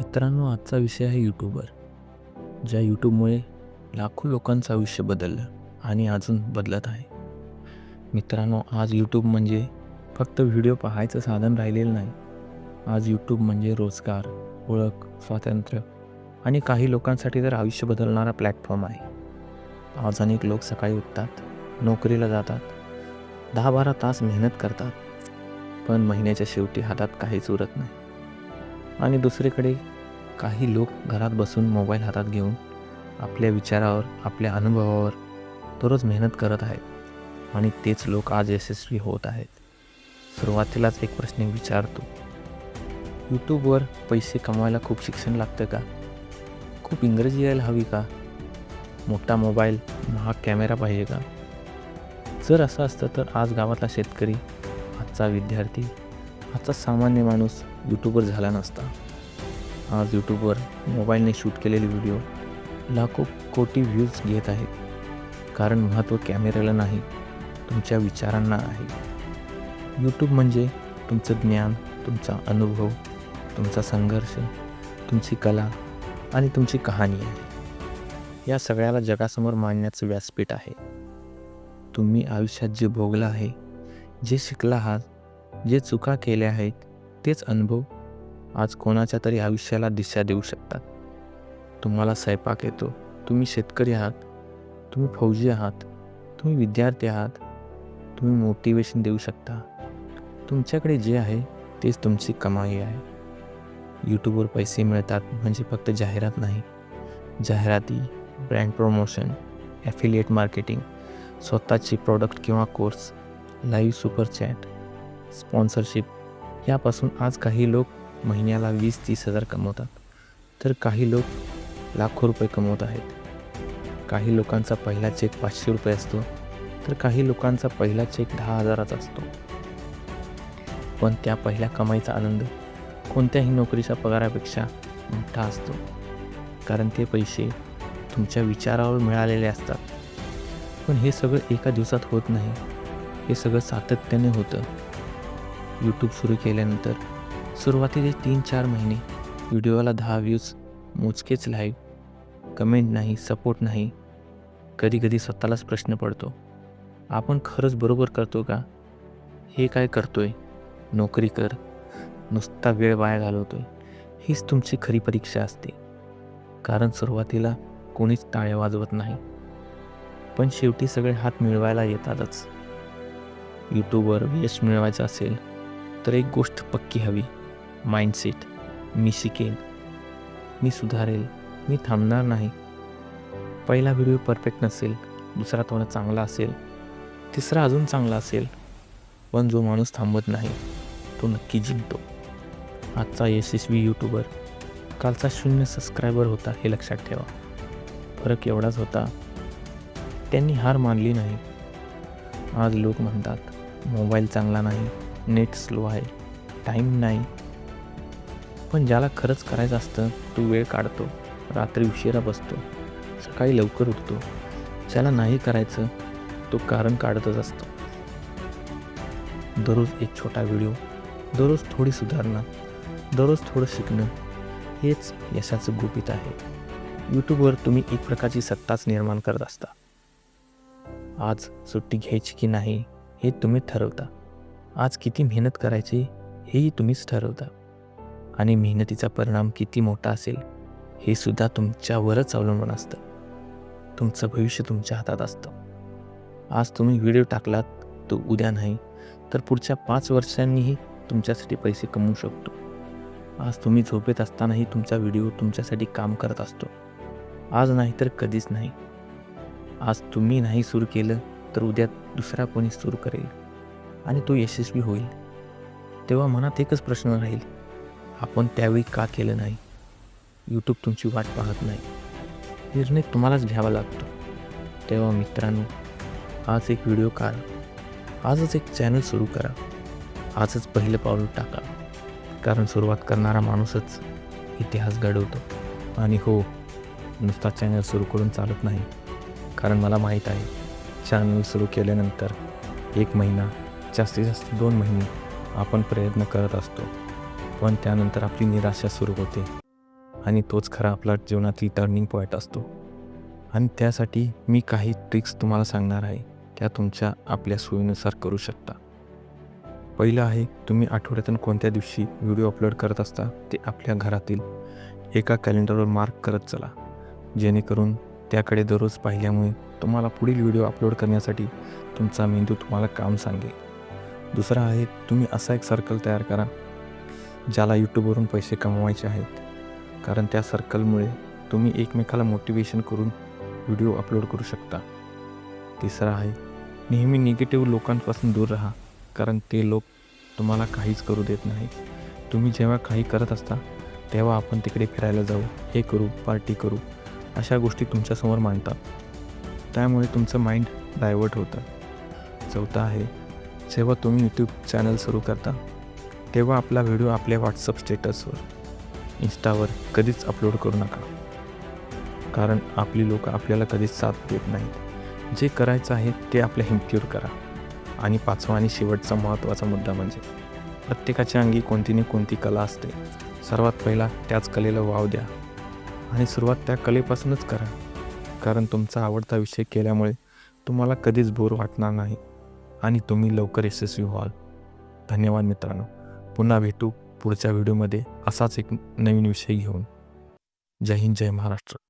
मित्रांनो, आजचा विषय आहे यूट्यूबर. ज्या यूट्यूबमुळे लाखो लोकांचं आयुष्य बदललं आणि अजून बदलत आहे. मित्रांनो, आज यूट्यूब म्हणजे फक्त व्हिडिओ पाहायचं साधन राहिलेलं नाही. आज यूट्यूब म्हणजे रोजगार, ओळख, स्वातंत्र्य आणि काही लोकांसाठी तर आयुष्य बदलणारा प्लॅटफॉर्म आहे. आज अनेक लोक सकाळी उठतात, नोकरीला जातात, 10-12 तास मेहनत करतात, पण महिन्याच्या शेवटी हातात काहीच उरत नाही. आणि दुसरीकडे काही लोक घरात बसून मोबाईल हातात घेऊन आपल्या विचारावर, आपल्या अनुभवावर दररोज मेहनत करत आहेत आणि तेच लोक आज यशस्वी होत आहेत. सुरुवातीलाच एक प्रश्न विचारतो, यूट्यूबवर पैसे कमवायला खूप शिक्षण लागतं का? खूप इंग्रजी यायला हवी का? मोठा मोबाईल, महाग कॅमेरा पाहिजे का? जर असं असतं तर आज गावातला शेतकरी, आजचा विद्यार्थी, आजचा सामान्य माणूस यूट्यूबर झाला नसता. आज यूट्यूबवर मोबाईलने शूट केलेले व्हिडिओ लाखो कोटी व्ह्यूज घेत आहेत. कारण महत्त्व कॅमेऱ्याला नाही, तुमच्या विचारांना आहे. यूट्यूब म्हणजे तुमचं ज्ञान, तुमचा अनुभव, तुमचा संघर्ष, तुमची कला आणि तुमची कहाणी आहे. या सगळ्याला जगासमोर मांडण्याचं व्यासपीठ आहे. तुम्ही आयुष्यात जे भोगलं आहे, जे शिकला आहात, जे चुका केल्या आहेत, तेच अनुभव आज कोणाच्या तरी आयुष्याला दिशा देऊ शकतात. तुम्हाला स्वयंपाक येतो, तुम्ही शेतकरी आहात, तुम्ही फौजी आहात, तुम्ही विद्यार्थी आहात, तुम्ही मोटिवेशन देऊ शकता. तुमच्याकडे जे आहे तेच तुमची कमाई आहे. यूट्यूबवर पैसे मिळतात म्हणजे फक्त जाहिरात नाही. जाहिराती, ब्रँड प्रमोशन, ॲफिलिएट मार्केटिंग, स्वतःचे प्रॉडक्ट किंवा course, live super chat, sponsorship यापासून आज काही लोक महिन्याला 20-30 हजार कमवतात, तर काही लोक लाखो रुपये कमवत आहेत. काही लोकांचा पहिला चेक 500 रुपये असतो, तर काही लोकांचा पहिला चेक 10,000चा असतो. पण त्या पहिल्या कमाईचा आनंद कोणत्याही नोकरीच्या पगारापेक्षा मोठा असतो. कारण ते पैसे तुमच्या विचारावर मिळालेले असतात. पण हे सगळं एका दिवसात होत नाही, हे सगळं सातत्याने होतं. यूट्यूब सुरू केल्यानंतर सुरुवातीचे 3-4 महिने व्हिडिओला 10 व्ह्यूज, मोजकेच लाईव्ह, कमेंट नाही, सपोर्ट नाही. कधी स्वतःलाच प्रश्न पडतो, आपण खरंच बरोबर करतो का? हे काय करतोय? नोकरी कर, नुसता वेळ वाया घालवतोय. हीच तुमची खरी परीक्षा असते. कारण सुरुवातीला कोणीच टाळ्या वाजवत नाही, पण शेवटी सगळे हात मिळवायला येतातच. यूट्यूबवर यश मिळवायचं असेल तर एक गोष्ट पक्की हवी, माइंडसेट. मी शिकेन, मी सुधारेल, मी थांबणार नाही. पहिला व्हिडिओ परफेक्ट नसेल, दुसरा थोडा चांगला असेल, तिसरा अजून चांगला असेल, पण जो माणूस थांबत नाही तो नक्की जिंकतो. आजचा यशस्वी यूट्यूबर कालचा 0 सबस्क्रायबर होता, हे लक्षात ठेवा. फरक एवढाच होता, त्यांनी हार मानली नाही. आज लोक म्हणतात मोबाईल चांगला नाही, नेट स्लो आहे, टाईम नाही. पण ज्याला खरंच करायचं असतं तो वेळ काढतो, रात्री उशिरा बसतो, सकाळी लवकर उठतो. ज्याला नाही करायचं तो कारण काढतच असतो. दररोज एक छोटा व्हिडिओ, दररोज थोडी सुधारणा, दररोज थोडं शिकणं, हेच यशाचं गुपित आहे. यूट्यूबवर तुम्ही एक प्रकारची सत्ताच निर्माण करत असता. आज सुट्टी घ्यायची की नाही हे तुम्ही ठरवता. आज किती मेहनत करायची हेही तुम्हीच ठरवता. आणि मेहनतीचा परिणाम किती मोठा असेल हे सुद्धा तुमच्यावरच अवलंबून असतं. तुमचं भविष्य तुमच्या हातात असतं. आज तुम्ही व्हिडिओ टाकलात तो उद्या नाही तर पुढच्या 5 वर्षांनीही तुमच्यासाठी पैसे कमवू शकतो. आज तुम्ही झोपेत असतानाही तुमचा व्हिडिओ तुमच्यासाठी काम करत असतो. आज नाही तर कधीच नाही. आज तुम्ही नाही सुरू केलं तर उद्या दुसरा कोणी सुरू करेल आणि तो यशस्वी होईल. तेव्हा मनात एकच प्रश्न राहील, आपण त्यावेळी का केलं नाही? यूट्यूब तुमची वाट पाहत नाही, निर्णय तुम्हालाच घ्यावा लागतो. तेव्हा मित्रांनो, आज एक व्हिडिओ काढा, आजच एक चॅनल सुरू करा, आजच पहिलं पाऊल टाका. कारण सुरुवात करणारा माणूसच इतिहास घडवतो. आणि हो, नुसता चॅनल सुरू करून चालत नाही. कारण मला माहीत आहे, चॅनल सुरू केल्यानंतर 1 महिना, जास्तीत जास्त 2 महिने आपण प्रयत्न करत असतो, पण त्यानंतर आपली निराशा सुरू होते. आणि तोच खरा आपला जीवनातील टर्निंग पॉईंट असतो. आणि त्यासाठी मी काही ट्रिक्स तुम्हाला सांगणार आहे, त्या तुमच्या आपल्या सोयीनुसार करू शकता. पहिलं आहे, तुम्ही आठवड्यातून कोणत्या दिवशी व्हिडिओ अपलोड करत असता ते आपल्या घरातील एका कॅलेंडरवर मार्क करत चला, जेणेकरून त्याकडे दररोज पाहिल्यामुळे तुम्हाला पुढील व्हिडिओ अपलोड करण्यासाठी तुमचा मेंदू तुम्हाला काम सांगेल. दुसरा आहे, तुम्ही असा एक सर्कल तयार करा ज्याला यूट्यूबवरून पैसे कमवायचे आहेत, कारण त्या सर्कलमुळे तुम्ही एकमेकाला मोटिवेशन करून व्हिडिओ अपलोड करू शकता. तिसरा आहे, नेहमी निगेटिव्ह लोकांपासून दूर राहा, कारण ते लोक तुम्हाला काहीच करू देत नाही. तुम्ही जेव्हा काही करत असता तेव्हा आपण तिकडे फिरायला जाऊ, हे करू, पार्टी करू, अशा गोष्टी तुमच्यासमोर मांडतात. त्यामुळे तुमचं माइंड डायव्हर्ट होतं. चौथा आहे, जेव्हा तुम्ही यूट्यूब चॅनल सुरू करता तेव्हा आपला व्हिडिओ आपल्या व्हॉट्सअप स्टेटसवर, इंस्टावर कधीच अपलोड करू नका, कारण आपली लोक आपल्याला कधीच साथ देत नाहीत. जे करायचं आहे ते आपल्या हिमतीवर करा. आणि पाचवा आणि शेवटचा महत्त्वाचा मुद्दा म्हणजे, प्रत्येकाच्या अंगी कोणती ना कोणती कला असते. सर्वात पहिला त्याच कलेला वाव द्या आणि सुरुवात त्या कलेपासूनच करा, कारण तुमचा आवडता विषय केल्यामुळे तुम्हाला कधीच बोर वाटणार नाही आणि तुम्ही लवकर यशस्वी व्हाल. धन्यवाद मित्रांनो. पुन्हा भेटू पुढच्या व्हिडिओमध्ये असाच एक नवीन विषय घेऊन. जय हिंद, जय महाराष्ट्र.